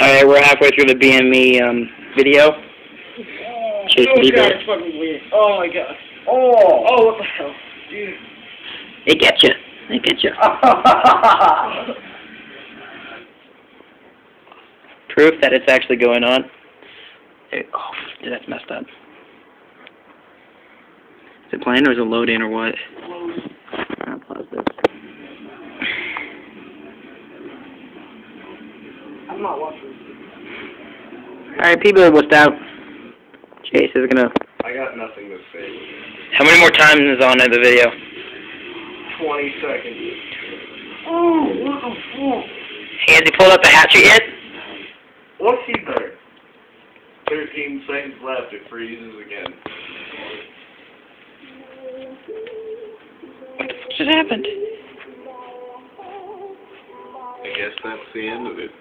Alright, we're halfway through the BME video. Chase Oh, Bieber. God, it's fucking weird. Oh, my God. Oh, what the hell? Dude. They get you. They get you. Proof that it's actually going on. Oh, dude, that's messed up. Is it playing or is it loading or what? I'll pause this. I'm not watching. Alright, people, what's out? Chase is gonna... I got nothing to say. How many more times is on in the video? 20 seconds. Oh, what the fuck? Hey, has he pulled up the hatchet yet? What's he there? 13 seconds left. It freezes again. What the fuck just happened? I guess that's the end of it.